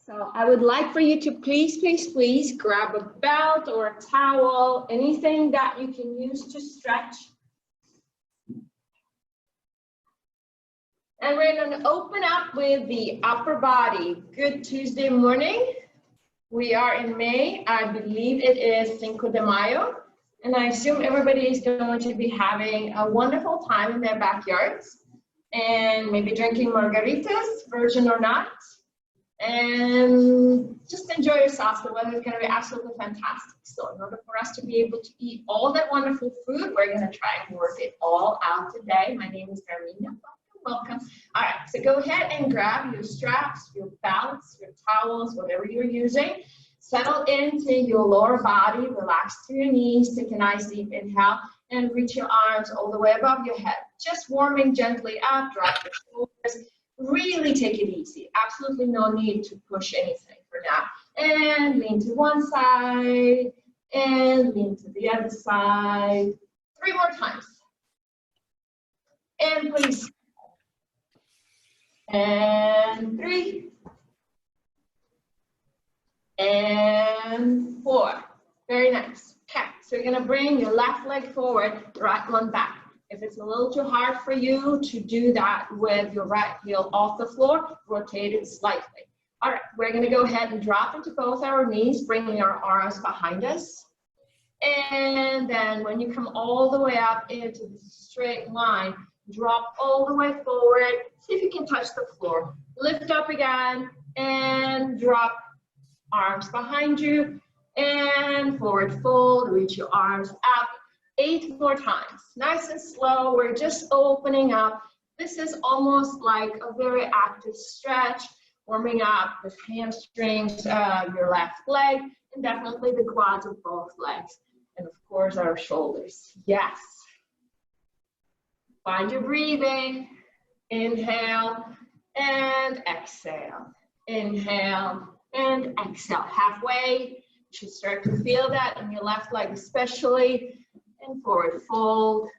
So I would like for you to please grab a belt or a towel, anything that you can use to stretch. And we're going to open up with the upper body. Good Tuesday morning. We are in May. I believe it is Cinco de Mayo. And I assume everybody is going to be having a wonderful time in their backyards. And maybe drinking margaritas, virgin or not. And just enjoy yourselves. The weather is going to be absolutely fantastic. So in order for us to be able to eat all that wonderful food, we're going to try and work it all out today. My name is Narmina. Welcome. All right, so go ahead and grab your straps, your belts, your towels, whatever you're using. Settle into your lower body, relax through your knees, take a nice deep inhale, and reach your arms all the way above your head. Just warming gently up, drop your shoulders. Really take it easy. Absolutely no need to push anything for now. And lean to one side, and lean to the other side. 3 more times. And please. And 3. And 4. Very nice. Okay, so you're going to bring your left leg forward, right one back. If it's a little too hard for you to do that with your right heel off the floor, rotate it slightly. All right, we're going to go ahead and drop into both our knees, bringing our arms behind us. And then when you come all the way up into the straight line, drop all the way forward. See if you can touch the floor. Lift up again and drop. Arms behind you and forward fold. Reach your arms up. 8 more times. Nice and slow. We're just opening up. This is almost like a very active stretch, warming up the hamstrings of your left leg and definitely the quads of both legs. And of course our shoulders. Yes. Find your breathing. Inhale and exhale. Inhale and exhale. Halfway. You should start to feel that in your left leg especially. And forward fold.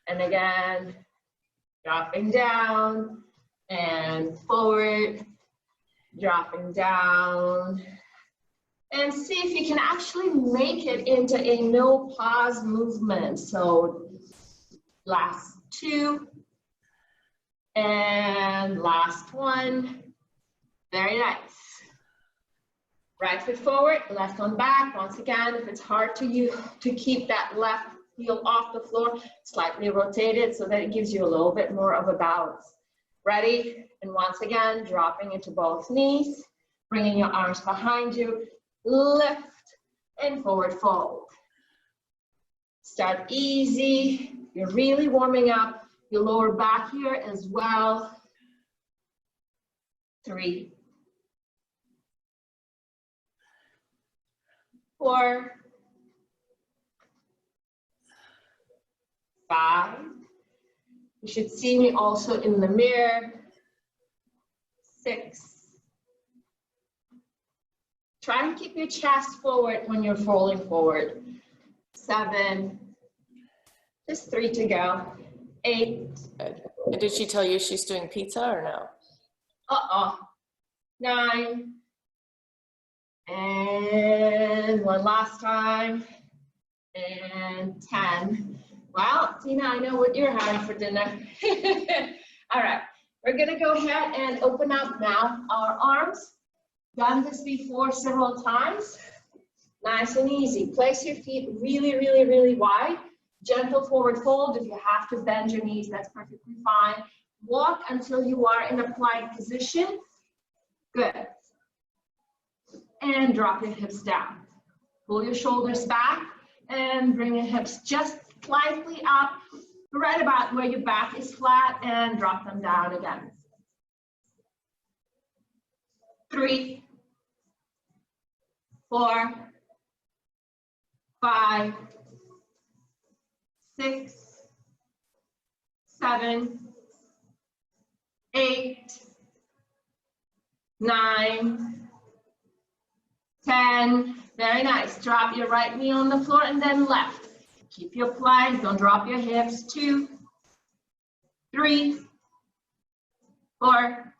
And again, dropping down and forward, dropping down. And see if you can actually make it into a no pause movement. So last 2 and last 1. Very nice. Right foot forward, left one back. Once again, if it's hard to you to keep that left heel off the floor, slightly rotate it so that it gives you a little bit more of a balance. Ready? And once again, dropping into both knees, bringing your arms behind you, lift and forward fold. Start easy. You're really warming up your lower back here as well. 3. 4, 5. You should see me also in the mirror. 6. Try and keep your chest forward when you're falling forward. 7. Just 3 to go. 8. And did she tell you she's doing pizza or no? 9. And one last time. And 10. Well, Tina, I know what you're having for dinner. All right, we're gonna go ahead and open up now our arms. Done this before several times. Nice and easy. Place your feet really wide. Gentle forward fold. If you have to bend your knees, that's perfectly fine. Walk until you are in a plank position. Good. And drop your hips down. Pull your shoulders back and bring your hips just slightly up, right about where your back is flat, and drop them down again. 3, 4, 5, 6, 7, 8, 9, 10. Very nice. Drop your right knee on the floor and then left. Keep your plank. Don't drop your hips. 2, 3, 4,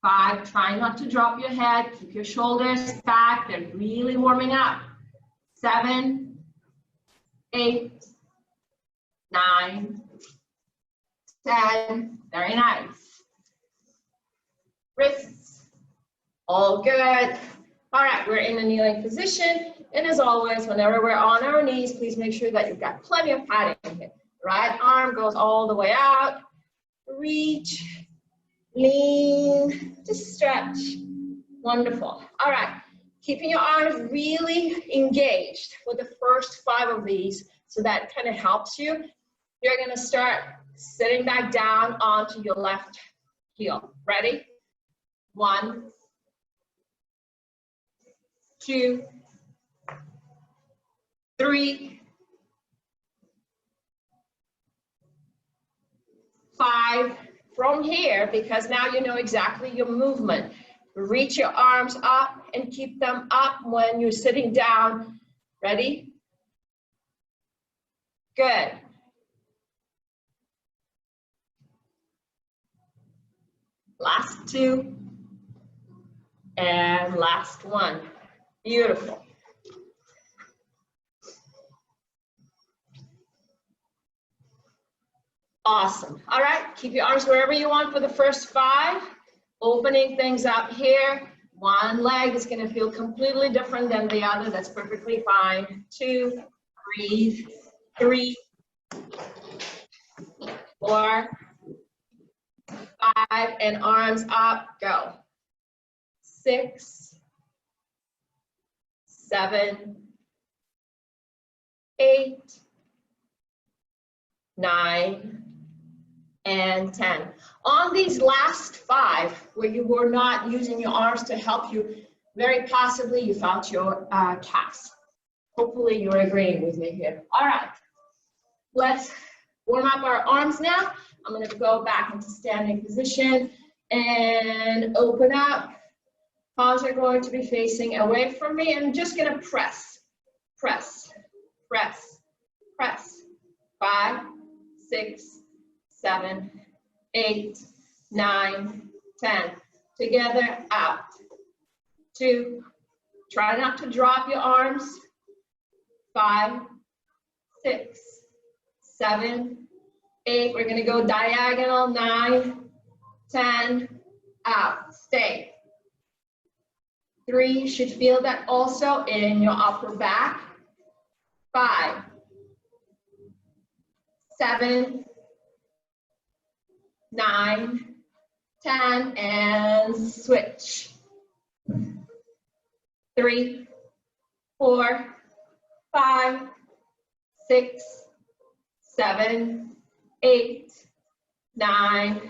5, try not to drop your head, keep your shoulders back, they're really warming up. 7, 8, 9, 10, very nice. Wrists, all good. All right, we're in a kneeling position, and as always, whenever we're on our knees, please make sure that you've got plenty of padding here. Right arm goes all the way out, reach, lean, just stretch. Wonderful. All right, keeping your arms really engaged with the first 5 of these, so that kind of helps you. You're gonna start sitting back down onto your left heel. Ready? 1, 2, 3, 5. From here, because now you know exactly your movement, reach your arms up and keep them up when you're sitting down. Ready? Good. Last 2. And last 1. Beautiful. Awesome. All right, keep your arms wherever you want for the first 5. Opening things up here. One leg is going to feel completely different than the other. That's perfectly fine. 2, breathe. 3, 4, 5, and arms up. Go. 6, 7, 8, 9, and 10. On these last 5, where you were not using your arms to help you, very possibly you felt your calves. Hopefully you're agreeing with me here. All right, let's warm up our arms now. I'm going to go back into standing position and open up. Palms are going to be facing away from me. I'm just going to press, press, press, press. 5, 6, 7, 8, 9, 10. Together, out. 2, try not to drop your arms. 5, 6, 7, 8. We're going to go diagonal. 9, 10, out. Stay. 3, you should feel that also in your upper back. 5, 7, 9, 10, and switch. 3, 4, 5, 6, 7, 8, 9,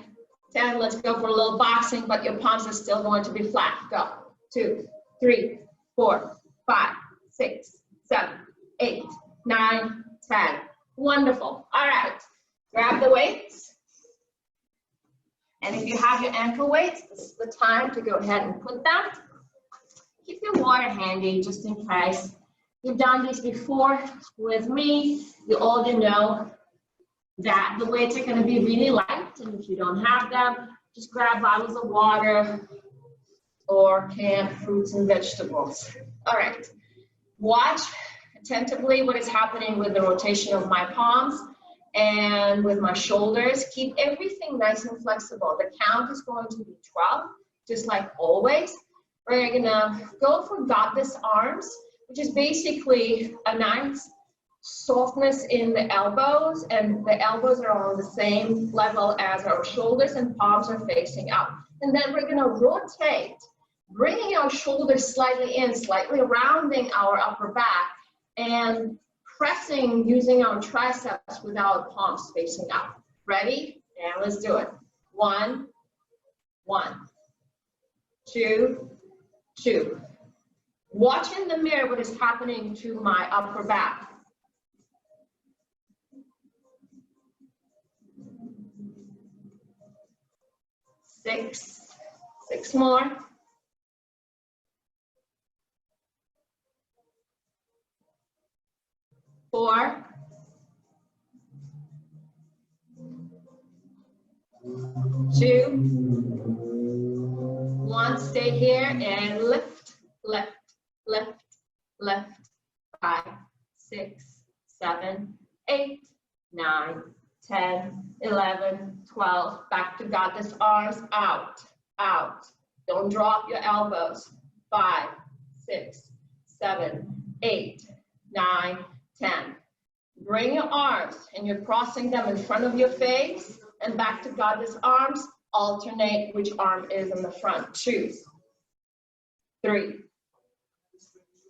10. Let's go for a little boxing, but your palms are still going to be flat. Go. 2, 3, 4, 5, 6, 7, 8, 9, 10. Wonderful. All right. Grab the weights. And if you have your ankle weights, this is the time to go ahead and put them. Keep your water handy just in case. You've done this before with me. You already know that the weights are going to be really light. And if you don't have them, just grab bottles of water or canned fruits and vegetables. All right. Watch attentively what is happening with the rotation of my palms and with my shoulders. Keep everything nice and flexible. The count is going to be 12, just like always. We're gonna go for goddess arms, which is basically a nice softness in the elbows, and the elbows are on the same level as our shoulders and palms are facing up. And then we're gonna rotate, bringing our shoulders slightly in, slightly rounding our upper back, and pressing using our triceps with our palms facing up. Ready? And let's do it. 1, 1, 2, 2. Watch in the mirror what is happening to my upper back. 6, 6 more. 4, 2, one, stay here and lift, lift, lift, lift. 5, 6, 7, 8, 9, 10, 11, 12. Back to goddess arms, out, out. Don't drop your elbows. 5, 6, 7, 8, 9, 10. Bring your arms and you're crossing them in front of your face and back to goddess arms. Alternate which arm is in the front. Choose. 3,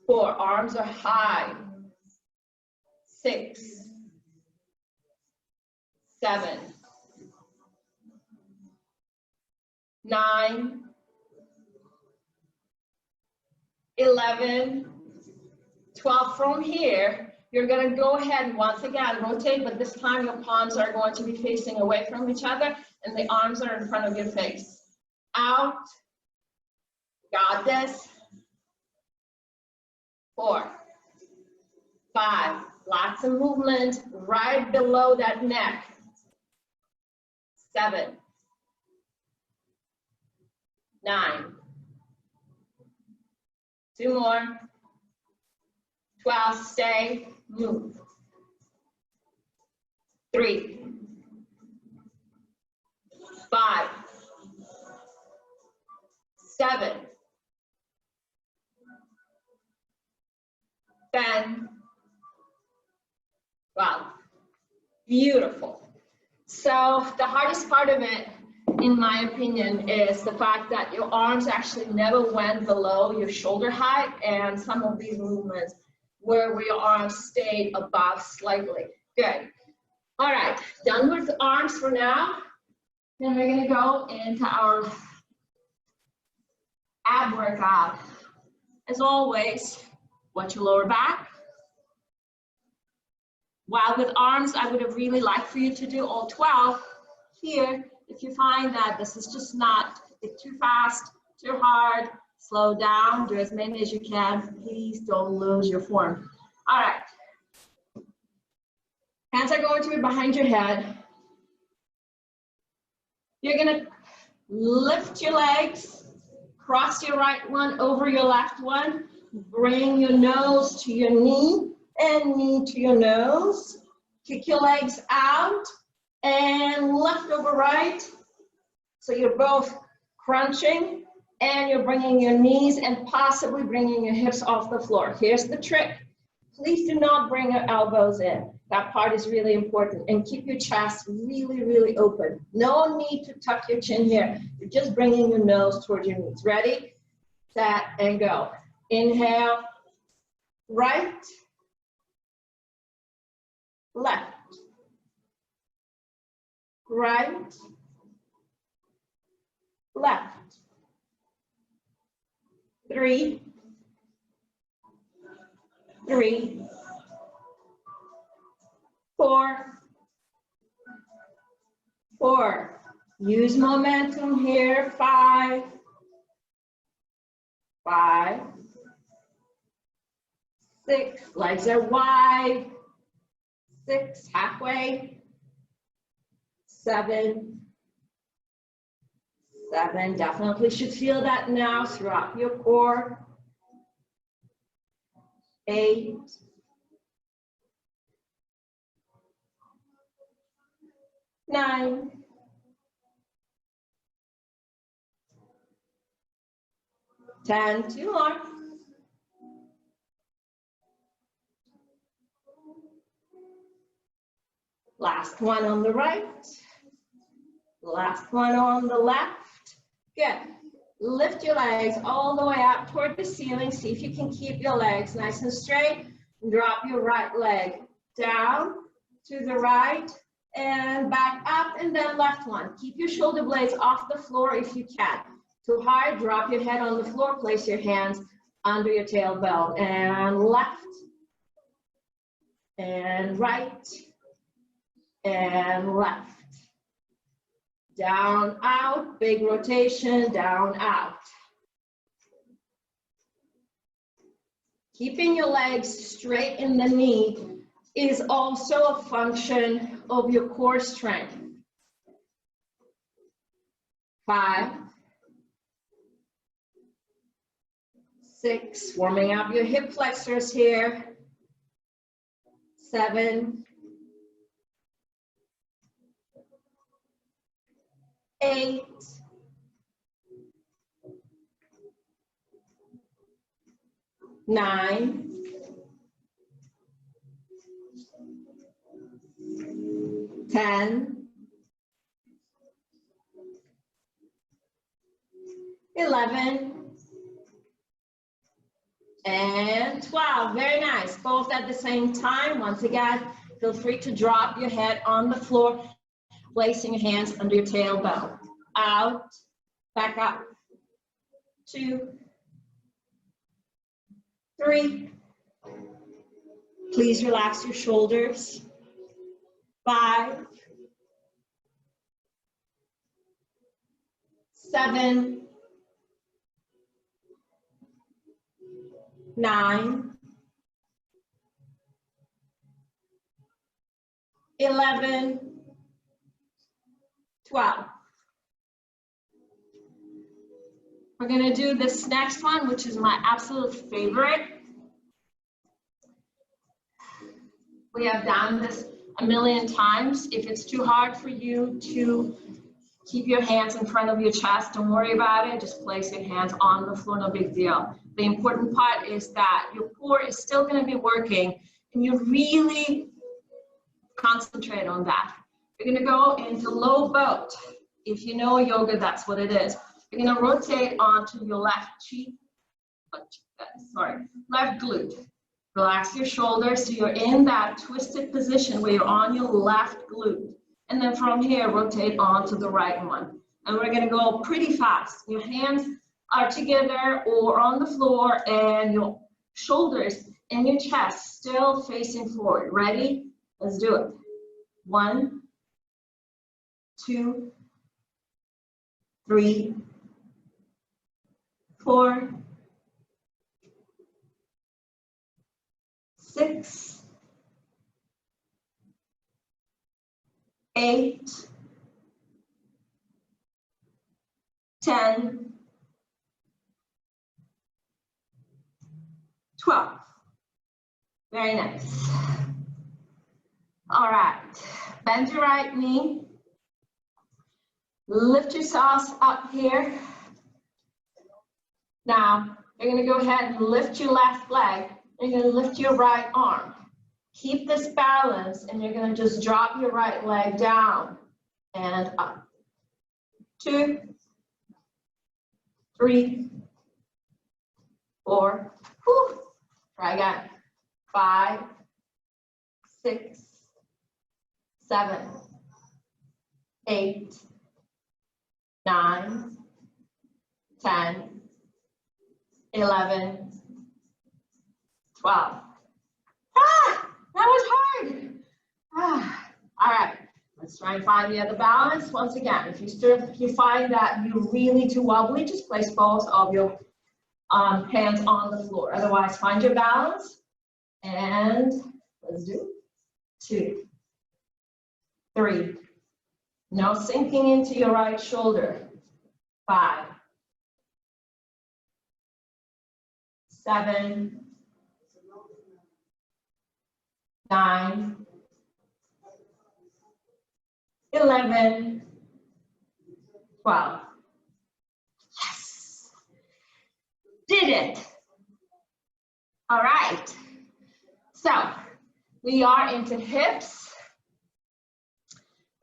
4. Arms are high. 6, 7, 9, 11, 12. From here, you're going to go ahead and once again rotate, but this time your palms are going to be facing away from each other and the arms are in front of your face. Out. Got this. 4, 5. Lots of movement right below that neck. 7, 9. 2 more. 12. Stay. Move. 3, 5, 7, 10, 12. Beautiful. So the hardest part of it, in my opinion, is the fact that your arms actually never went below your shoulder height, and some of these movements where your arms stayed above slightly. Good. All right, done with the arms for now. Then we're gonna go into our ab workout. As always, watch your lower back. While with arms, I would have really liked for you to do all 12. Here, if you find that this is just not too fast, too hard, slow down, do as many as you can. Please don't lose your form. All right. Hands are going to be behind your head. You're gonna lift your legs, cross your right one over your left one, bring your nose to your knee and knee to your nose. Kick your legs out and left over right. So you're both crunching and you're bringing your knees and possibly bringing your hips off the floor. Here's the trick. Please do not bring your elbows in. That part is really important. And keep your chest really, really open. No need to tuck your chin here. You're just bringing your nose towards your knees. Ready, set, and go. Inhale, right, left, right, left. 3, 3, 4, 4. Use momentum here. 5, 5, 6. Legs are wide. 6, halfway. 7, 7. Definitely should feel that now throughout your core. 8, 9, 10. 2 more. Last one on the right. Last one on the left. Good. Lift your legs all the way up toward the ceiling. See if you can keep your legs nice and straight. Drop your right leg down to the right and back up, and then left one. Keep your shoulder blades off the floor if you can. Too high, drop your head on the floor. Place your hands under your tailbone. And left and right and left. Down, out, big rotation, down, out. Keeping your legs straight in the knee is also a function of your core strength. 5, 6, warming up your hip flexors here. 7, 8, 9, 10, 11, and 12. Very nice. Both at the same time. Once again, feel free to drop your head on the floor, placing your hands under your tailbone. Out, back up. 2, 3. Please relax your shoulders. 5, 7, 9, 11, 12. We're going to do this next one, which is my absolute favorite. We have done this a million times. If it's too hard for you to keep your hands in front of your chest, don't worry about it. Just place your hands on the floor, no big deal. The important part is that your core is still going to be working, and you really concentrate on that. You're going to go into low boat. If you know yoga, that's what it is. You're going to rotate onto your left cheek, left glute. Relax your shoulders so you're in that twisted position where you're on your left glute. And then from here, rotate onto the right one. And we're going to go pretty fast. Your hands are together or on the floor, and your shoulders and your chest still facing forward. Ready? Let's do it. 1, 2, 3, 4, 6, 8, 10, 12. Very nice. All right, bend your right knee. Lift yourselves up here. Now, you're going to go ahead and lift your left leg. You're going to lift your right arm. Keep this balance, and you're going to just drop your right leg down and up. 2, 3, 4. Whew. Try again. 5, 6, 7, 8, 9, 10, 11, 12. Ah, that was hard. Ah, all right, let's try and find the other balance. Once again, if you find that you're really too wobbly, just place both of your hands on the floor. Otherwise, find your balance. And let's do 2, 3. No sinking into your right shoulder. 5, 7, 9, 11, 12. Yes! Did it! All right. So we are into hips.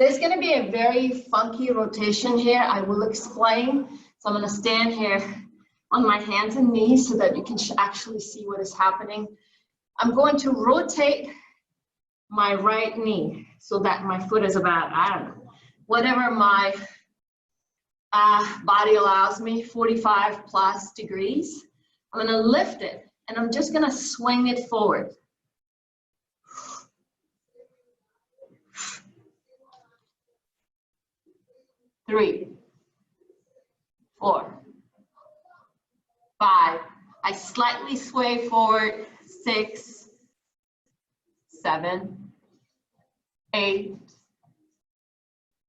There's going to be a very funky rotation here. I will explain. So I'm going to stand here on my hands and knees so that you can actually see what is happening. I'm going to rotate my right knee so that my foot is about, I don't know, whatever my body allows me, 45 plus degrees. I'm going to lift it, and I'm just going to swing it forward. 3, 4, 5. I slightly sway forward. 6, 7, 8,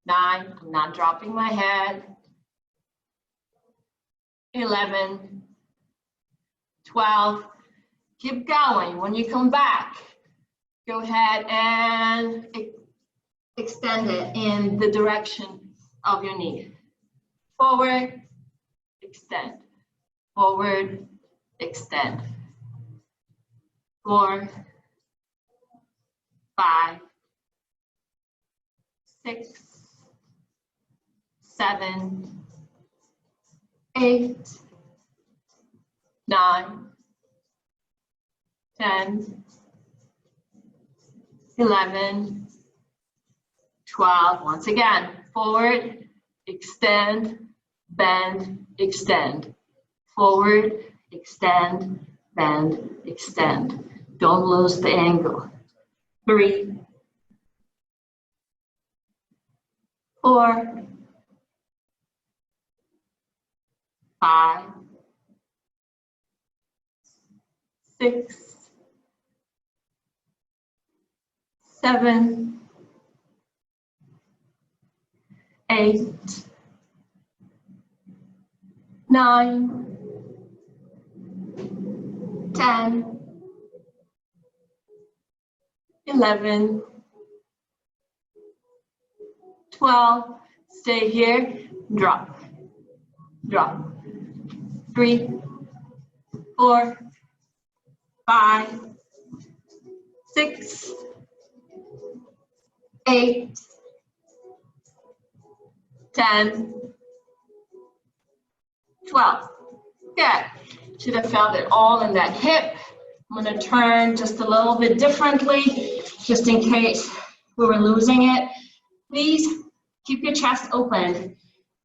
9. I'm not dropping my head. 11, 12. Keep going. When you come back, go ahead and extend it in the direction of your knee. Forward, extend. Forward, extend. 4, 5, 6, 7, 8, 9, 10, 11, 12. Once again, forward, extend, bend, extend. Forward, extend, bend, extend. Don't lose the angle. 3, 4, 5, 6, 7, 8, 9, 10, 11, 12. Stay here. Drop. Drop. 3, 4, 5, 6, 8, 10, 12. Good. Should have felt it all in that hip. I'm going to turn just a little bit differently, just in case we were losing it. Please keep your chest open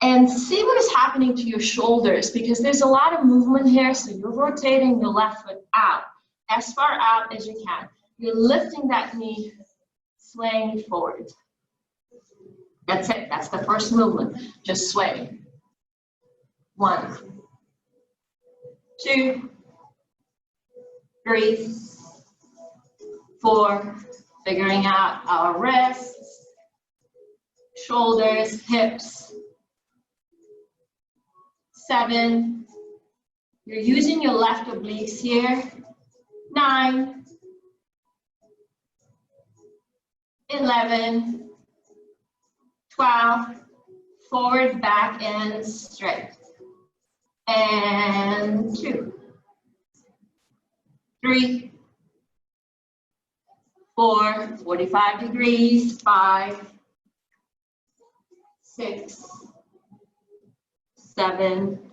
and see what is happening to your shoulders, because there's a lot of movement here. So you're rotating your left foot out, as far out as you can. You're lifting that knee, swaying forward. That's it. That's the first movement. Just sway. 1, 2, 3, 4. Figuring out our wrists, shoulders, hips. 7. You're using your left obliques here. 9, 11, 12. Forward, back, and straight. And 2, 3, 4, 45 degrees, 5, 6, 7,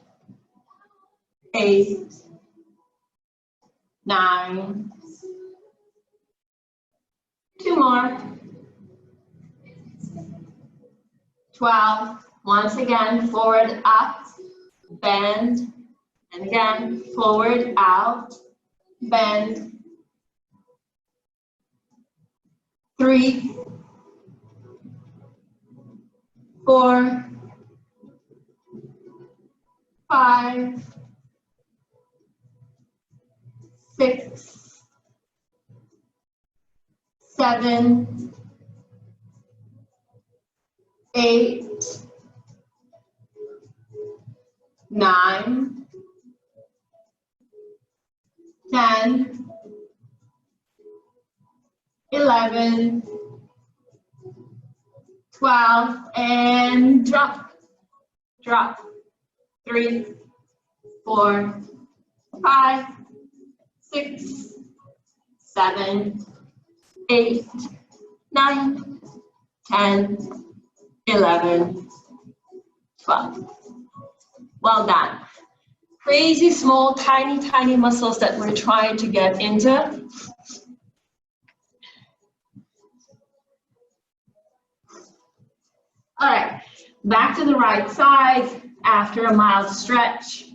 8, 9, 2 more, 12, once again, forward, up, bend, and again, forward, out, bend, 3, 4, 5, 6, 7, 8, 9, 10, 11, 12, and drop, drop. 3, 4, 5, 6, 7, 8, 9, 10, 11, 12. Well done. Crazy small, tiny, tiny muscles that we're trying to get into. All right, back to the right side after a mild stretch.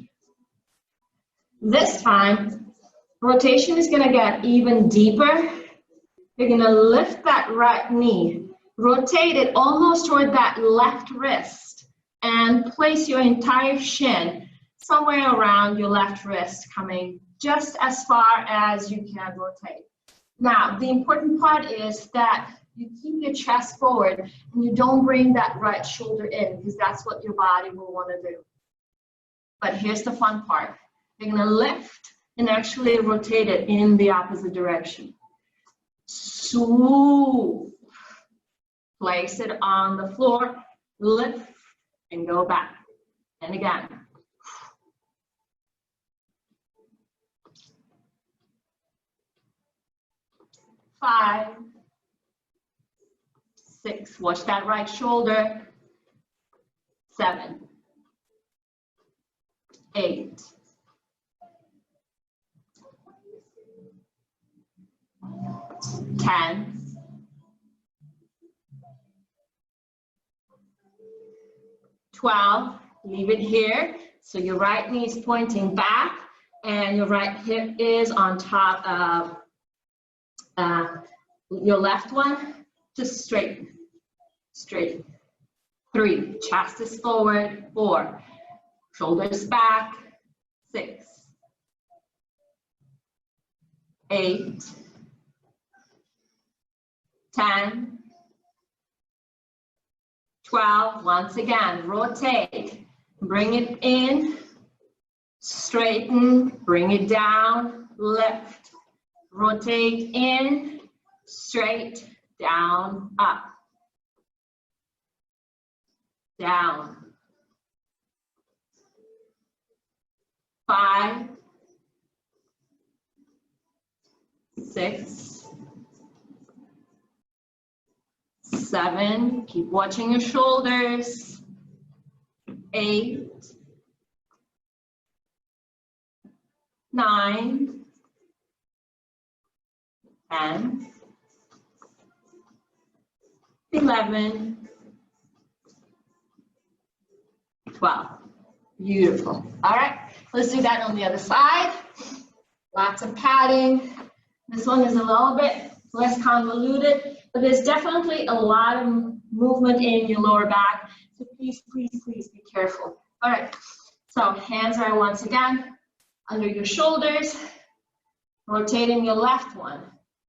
This time, rotation is going to get even deeper. You're going to lift that right knee, rotate it almost toward that left wrist, and place your entire shin somewhere around your left wrist, coming just as far as you can rotate. Now, the important part is that you keep your chest forward and you don't bring that right shoulder in, because that's what your body will want to do. But here's the fun part. You're going to lift and actually rotate it in the opposite direction. Swoop. Place it on the floor, lift, and go back. And again. 5, 6, watch that right shoulder. 7, 8, 10, 12, leave it here. So your right knee is pointing back and your right hip is on top of your left one. Just straighten, straight. 3, chest is forward. 4, shoulders back. 6, 8, 10, 12, once again, rotate, bring it in, straighten, bring it down, lift, rotate in, straight, down, up, down, 5, 6, 7, keep watching your shoulders, 8, 9, 10, 11, 12. Beautiful. All right, let's do that on the other side. Lots of padding. This one is a little bit less convoluted, but there's definitely a lot of movement in your lower back. So please, please, please be careful. All right, so hands are once again under your shoulders, rotating your left one.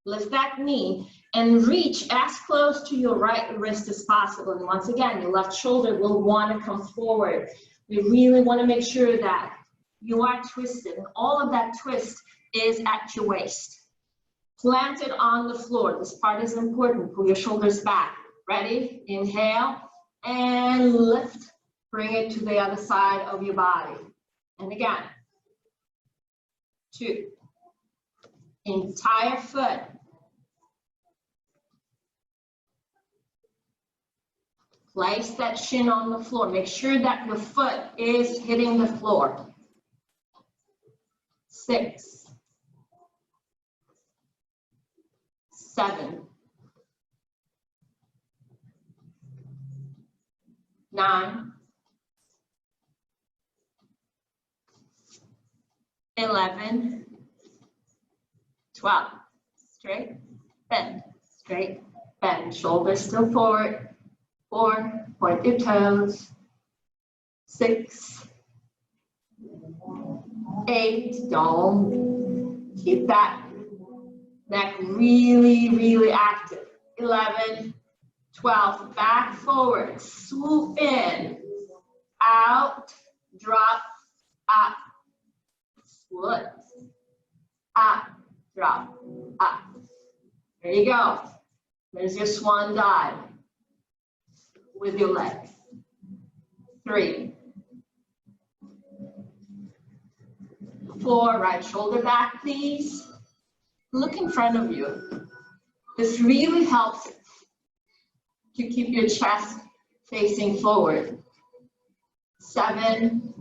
Lift that knee and reach as close to your right wrist as possible. And once again, your left shoulder will want to come forward. We really want to make sure that you are twisted, and all of that twist is at your waist. Planted on the floor. This part is important. Pull your shoulders back. Ready? Inhale and lift. Bring it to the other side of your body. And again. 2. Entire foot. Place that shin on the floor. Make sure that your foot is hitting the floor. 6, 7, 9, 11, 12. Straight, bend, straight, bend. Shoulders still forward. 4, point your toes. 6, 8, don't keep that neck really, really active. 11, 12, back forward, swoop in, out, drop, up, swoop, up, drop, up. There you go. There's your swan dive with your legs. 3, 4, right shoulder back, please. Look in front of you. This really helps to keep your chest facing forward. 7,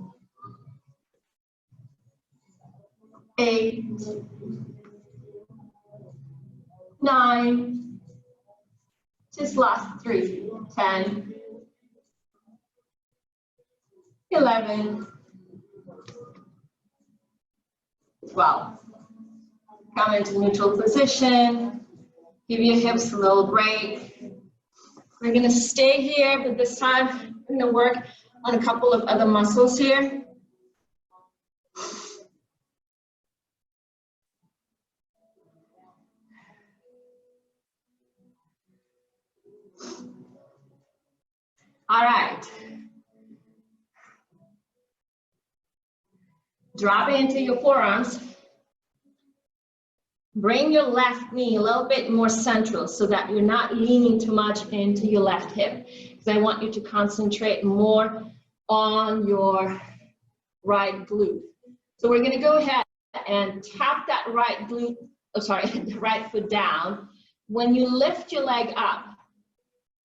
8, 9, just last 3, 10, 11, 12. Come into neutral position. Give your hips a little break. We're going to stay here, but this time I'm going to work on a couple of other muscles here. All right. Drop into your forearms. Bring your left knee a little bit more central so that you're not leaning too much into your left hip. Because I want you to concentrate more on your right glute. So we're going to go ahead and tap that right glute, oh sorry, the right foot down. When you lift your leg up,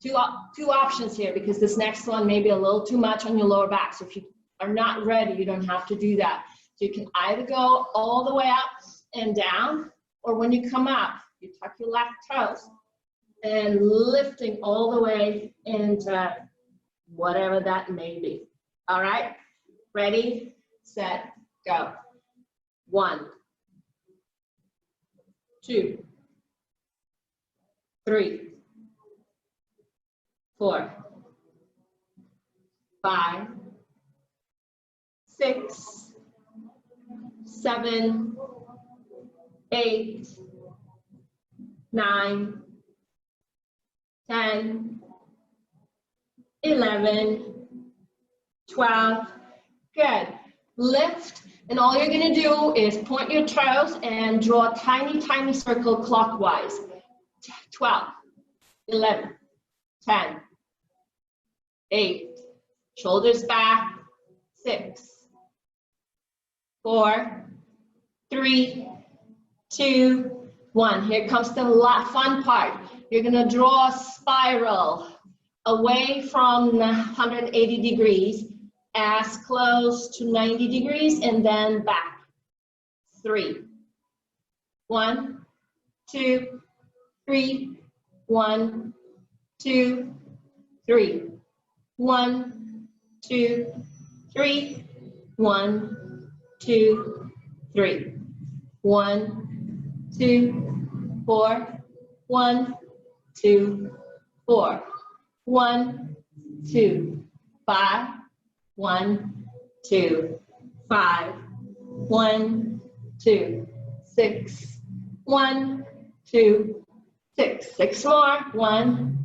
two options here, because this next one may be a little too much on your lower back. So if you are not ready, you don't have to do that. So you can either go all the way up and down, or when you come up, you tuck your left toes and lifting all the way into whatever that may be. All right, ready, set, go. 1, 2, 3, 4, 5, 6, 7, 8, 9, 10, 11, 12. Good. Lift, and all you're going to do is point your toes and draw a tiny, tiny circle clockwise. 12, 11, 10, 8, shoulders back, 6, 4, 3, 2, 1. Here comes the fun part. You're going to draw a spiral away from 180 degrees, as close to 90 degrees, and then back. 3, 1, 2, 3, 1, 2, 3, 1, 2, 3, 1, 2, 3, 1, 2, 4, 1, 2, 4, 1, 2, 5, 1, 2, 5, 1, 2, 6, 1, 2, 6, 6 more, 1,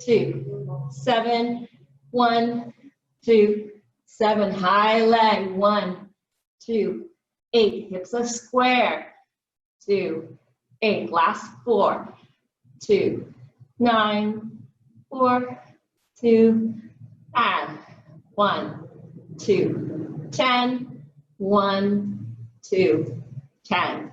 2, 7, 1, 2, 7, high leg, 1, 2, 8, hips are square, 2, 8, last 4, 2, 9, 4, 2, and 1, 2, 10, 1, 2, 10,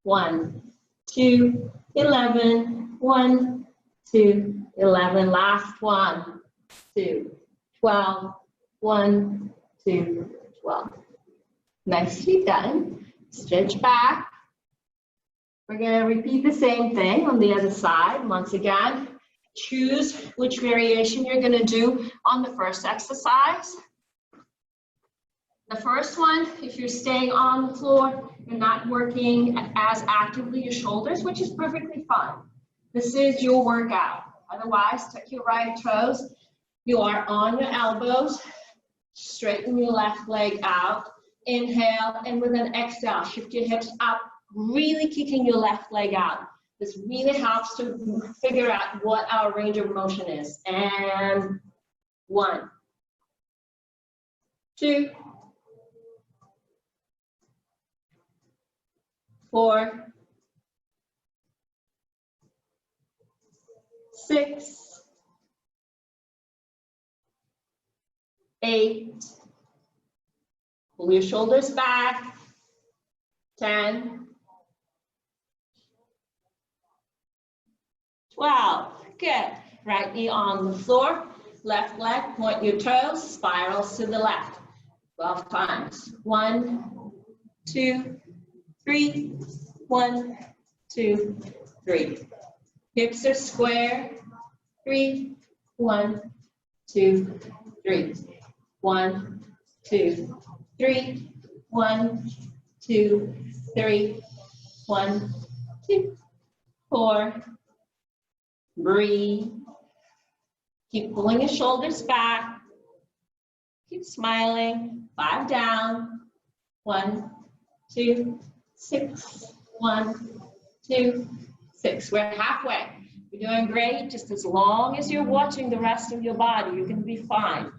1, 2, 11, 1, 2, 11, last 1, 2, 12, 1, 2, 12. Nicely done. Stretch back. We're going to repeat the same thing on the other side. Once again, choose which variation you're going to do on the first exercise. The first one, if you're staying on the floor, you're not working as actively your shoulders, which is perfectly fine. This is your workout. Otherwise, tuck your right toes. You are on your elbows. Straighten your left leg out. Inhale, and with an exhale, shift your hips up, really kicking your left leg out. This really helps to figure out what our range of motion is. And 1, 2, 4, 6, 8, pull your shoulders back, 10, 12, good. Right knee on the floor, left leg, point your toes, spirals to the left, 12 times. 1, 2, 3, 1, 2, 3. Hips are square, 3, 1, 2, 3. 1, 2, 3, 1, 2, 3, 1, 2, 4. Breathe. Keep pulling your shoulders back. Keep smiling. 5 down. 1, 2, 6. 1, 2, 6. We're halfway. You're doing great. Just as long as you're watching the rest of your body, you're going to be fine.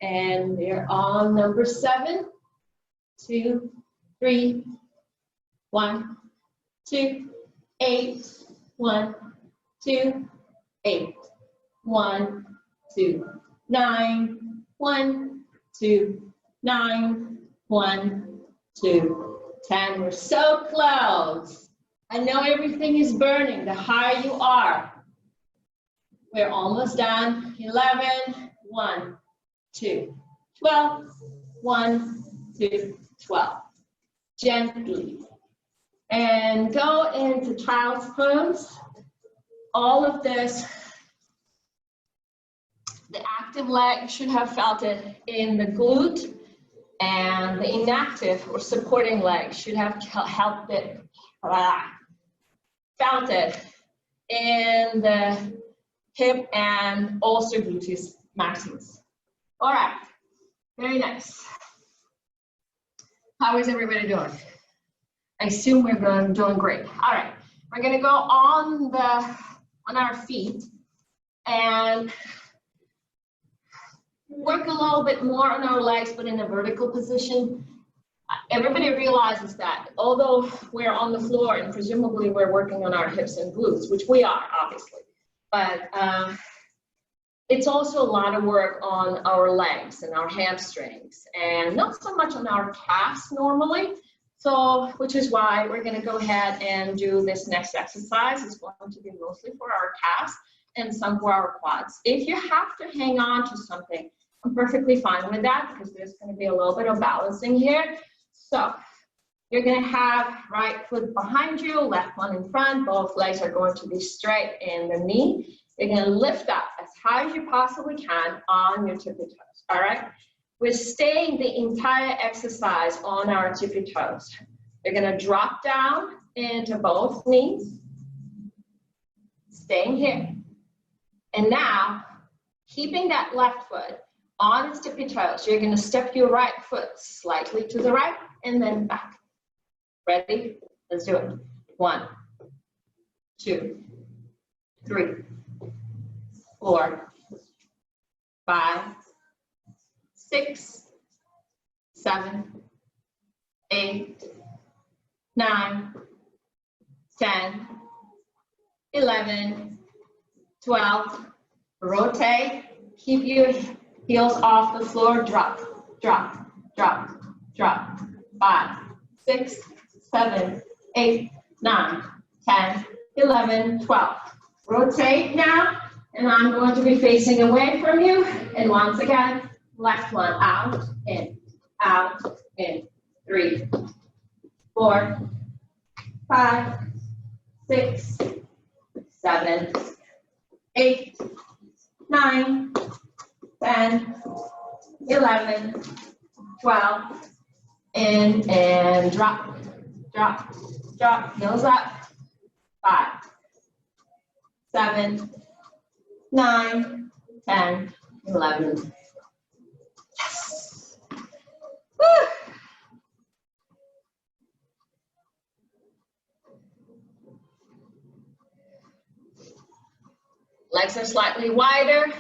And we're on number 7. 2, 3, 1, 2, 8, 1, 2, 8, 1, 2, 9, 1, 2, 9, 1, 2, 10. We're so close. I know everything is burning the higher you are. We're almost done. 11, 1, 2, 12, 1, 2, 12. Gently. And go into child's pose. All of this, the active leg should have felt it in the glute, and the inactive or supporting leg should have helped it, felt it in the hip and also gluteus maximus. All right, very nice. How is everybody doing? I assume we're doing great. All right, we're gonna go on our feet and work a little bit more on our legs, but in a vertical position. Everybody realizes that although we're on the floor and presumably we're working on our hips and glutes, which we are obviously, but it's also a lot of work on our legs and our hamstrings and not so much on our calves normally. So, which is why we're going to go ahead and do this next exercise. It's going to be mostly for our calves and some for our quads. If you have to hang on to something, I'm perfectly fine with that because there's going to be a little bit of balancing here. So you're going to have right foot behind you, left one in front. Both legs are going to be straight in the knee. You're going to lift up as high as you possibly can on your tippy toes. All right. We're staying the entire exercise on our tippy toes. You're going to drop down into both knees, staying here. And now, keeping that left foot on its tippy toes, you're going to step your right foot slightly to the right and then back. Ready? Let's do it. 1, 2, 3, 4, 5, 6, 7, 8, 9, 10, 11, 12. Rotate. Keep your heels off the floor. Drop, drop, drop, drop. 5, 6, 7, 8, 9, 10, 11, 12. Rotate now, and I'm going to be facing away from you. And once again, left one out, in, 3, 4, 5, 6, 7, 8, 9, 10, 11, 12, in and drop, drop, drop, heels up, 5, 7, 9, 10, 11. Yes. Woo. Legs are slightly wider.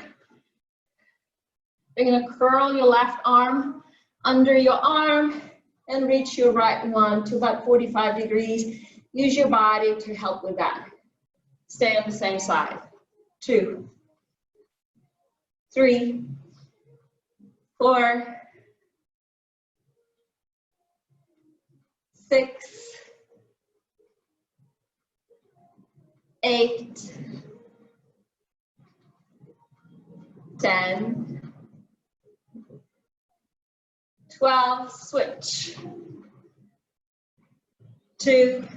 You're going to curl your left arm under your arm and reach your right one to about 45 degrees. Use your body to help with that. Stay on the same side. 2, 3, 4, 6, 8, 10, 12, switch. 2,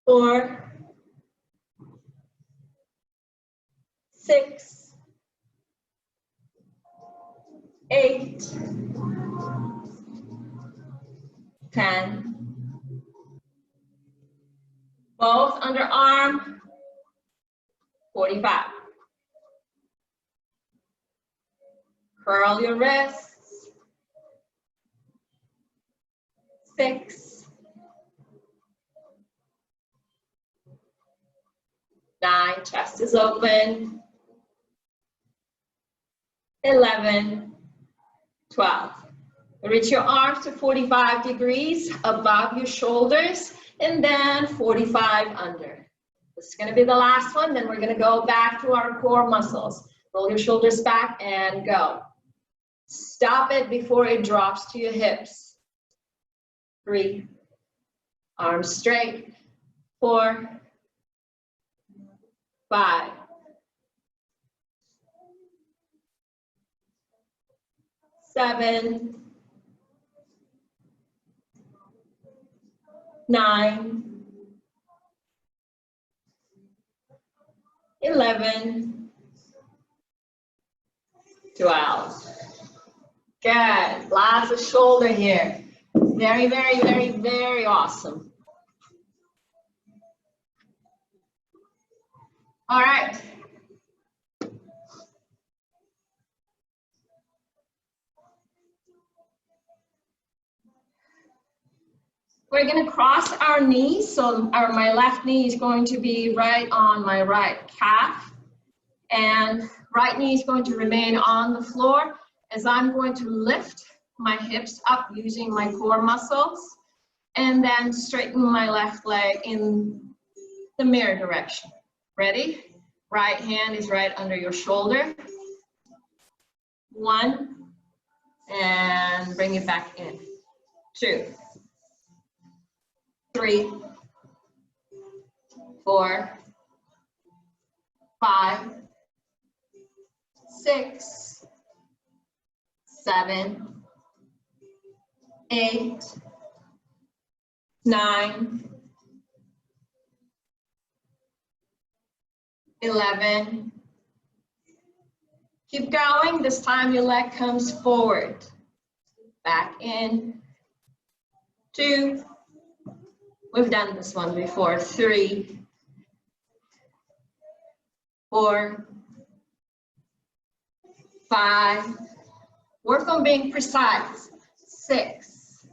4, 6, 8, 10. Both underarm, 45. Curl your wrists. 6, 9, chest is open. 11, 12. Reach your arms to 45 degrees above your shoulders, and then 45 under. This is going to be the last one, then we're going to go back to our core muscles. Roll your shoulders back and go. Stop it before it drops to your hips. 3, arms straight, 4, 5, 7, 9, 11, 12. Good. Lots of shoulder here. Very, very, very, very awesome. All right. We're going to cross our knees. So my left knee is going to be right on my right calf. And right knee is going to remain on the floor as I'm going to lift my hips up using my core muscles. And then straighten my left leg in the mirror direction. Ready? Right hand is right under your shoulder. 1. And bring it back in. 2. 3, 4, 5, 6, 7, 8, 9, 11. Keep going. This time your leg comes forward. Back in. 2. We've done this one before. 3, 4, 5. Work on being precise. 6,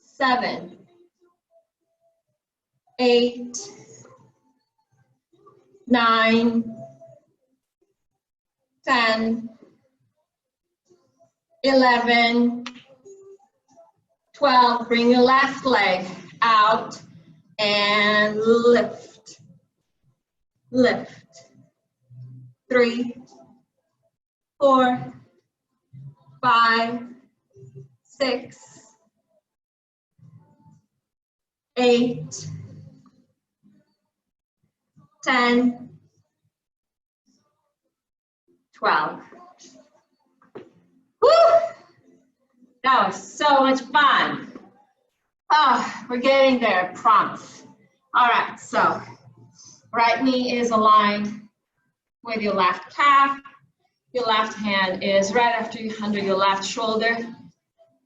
7, 8, 9, 10, 11, 12. Bring your left leg out and lift. Lift. 3, 4, 5, 6, 8, 10, 12. Woo! That was so much fun. Oh, we're getting there, promise. All right, so right knee is aligned with your left calf. Your left hand is right under your left shoulder.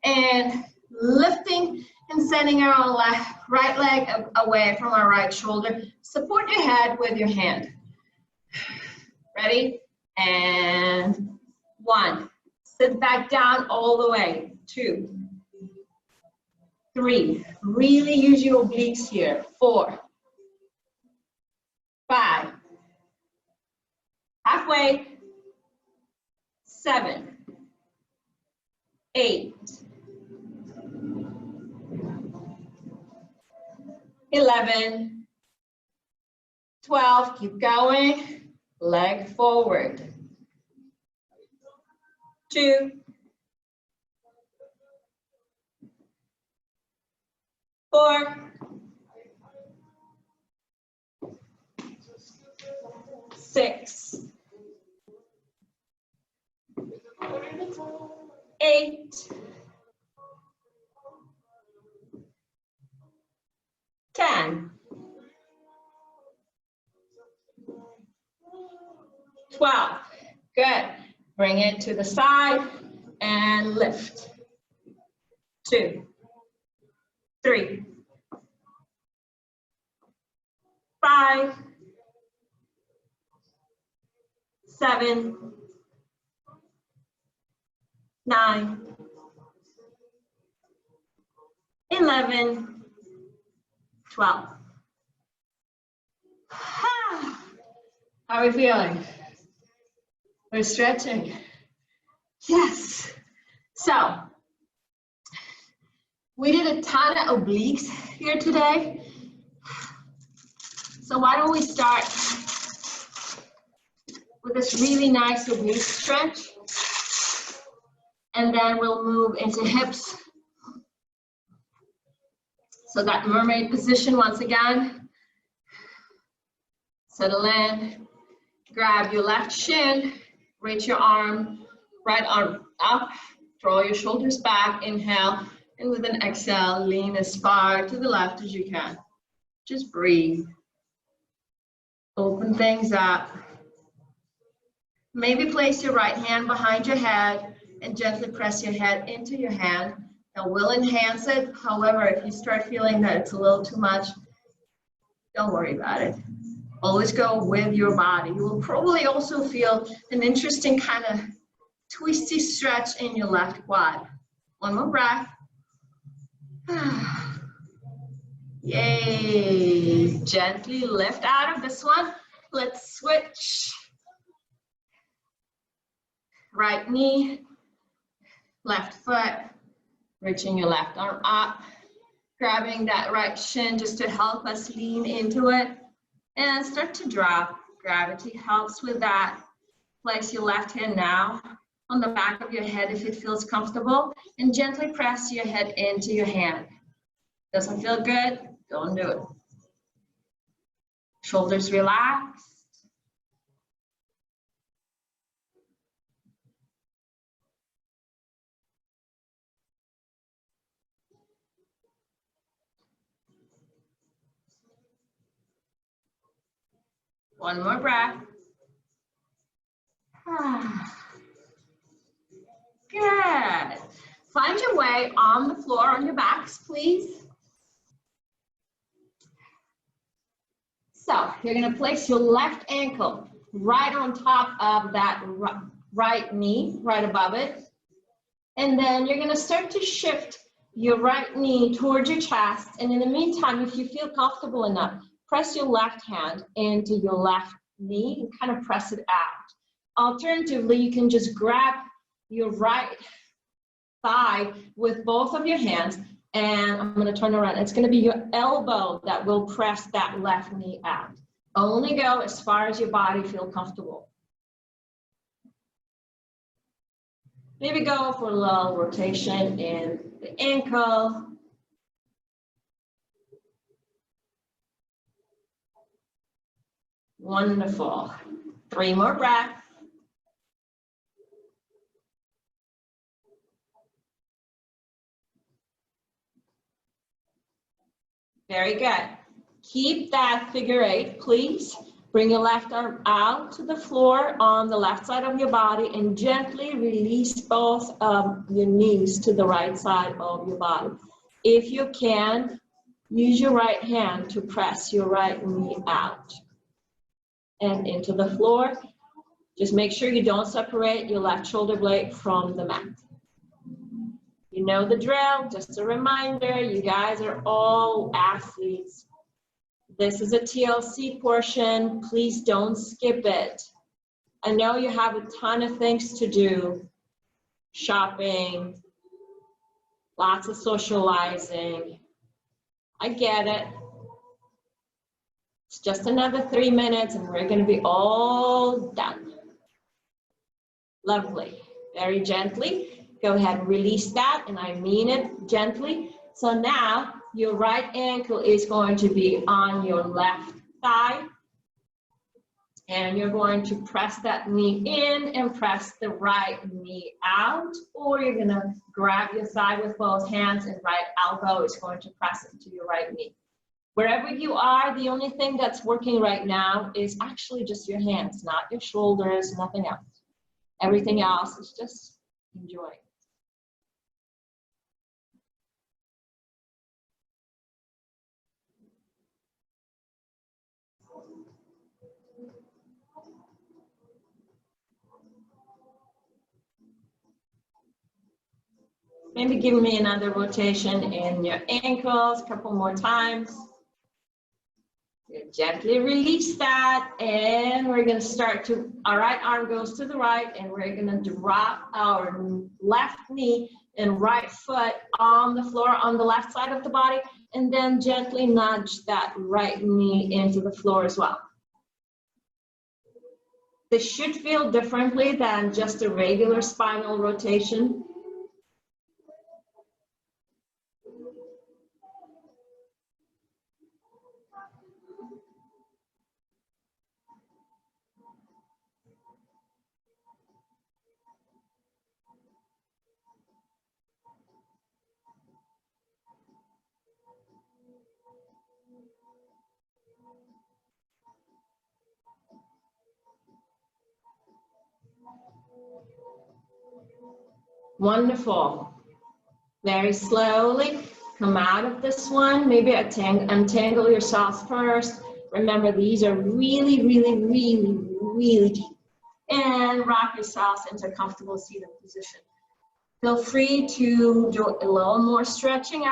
And lifting and sending our right leg away from our right shoulder. Support your head with your hand. Ready? And 1. Sit back down all the way. 2, 3. Really use your obliques here. 4, 5. Halfway. 7, 8, 11, 12. Keep going. Leg forward. 2, 4, 6, 8, 10, 12. Good. Bring it to the side and lift. 2, 3, 5, 7, 9, 11, 12. How are we feeling? We're stretching. Yes. So we did a ton of obliques here today. So why don't we start with this really nice oblique stretch, and then we'll move into hips. So that mermaid position once again. Settle in, grab your left shin, reach your arm, right arm up, draw your shoulders back, inhale, and with an exhale, lean as far to the left as you can. Just breathe. Open things up. Maybe place your right hand behind your head and gently press your head into your hand. That will enhance it. However, if you start feeling that it's a little too much, don't worry about it. Always go with your body. You will probably also feel an interesting kind of twisty stretch in your left quad. One more breath. Yay. Gently lift out of this one. Let's switch. Right knee, left foot, reaching your left arm up, grabbing that right shin just to help us lean into it, and start to drop. Gravity helps with that. Place your left hand now on the back of your head if it feels comfortable, and gently press your head into your hand. Doesn't feel good? Don't do it. Shoulders relaxed. One more breath. Good. Find your way on the floor on your backs, please. So you're going to place your left ankle right on top of that right knee, right above it. And then you're going to start to shift your right knee towards your chest. And in the meantime, if you feel comfortable enough, press your left hand into your left knee and kind of press it out. Alternatively, you can just grab your right thigh with both of your hands, and I'm going to turn around. It's going to be your elbow that will press that left knee out. Only go as far as your body feels comfortable. Maybe go for a little rotation in the ankle. Wonderful. 3 more breaths. Very good. Keep that figure 8, please. Bring your left arm out to the floor on the left side of your body and gently release both of your knees to the right side of your body. If you can, use your right hand to press your right knee out and into the floor. Just make sure you don't separate your left shoulder blade from the mat. You know the drill. Just a reminder, you guys are all athletes. This is a TLC portion. Please don't skip it. I know you have a ton of things to do. Shopping, lots of socializing. I get it. It's just another 3 minutes and we're going to be all done. Lovely. Very gently. Go ahead and release that, and I mean it gently. So now your right ankle is going to be on your left thigh, and you're going to press that knee in and press the right knee out, or you're going to grab your thigh with both hands and right elbow is going to press into your right knee. Wherever you are, the only thing that's working right now is actually just your hands, not your shoulders, nothing else. Everything else is just enjoying. Maybe give me another rotation in your ankles, a couple more times. Gently release that, and we're gonna start to, our right arm goes to the right, and we're gonna drop our left knee and right foot on the floor on the left side of the body, and then gently nudge that right knee into the floor as well. This should feel differently than just a regular spinal rotation. Wonderful. Very slowly come out of this one. Maybe untangle yourself first. Remember, these are really, really, really, really deep. And rock yourself into a comfortable seated position. Feel free to do a little more stretching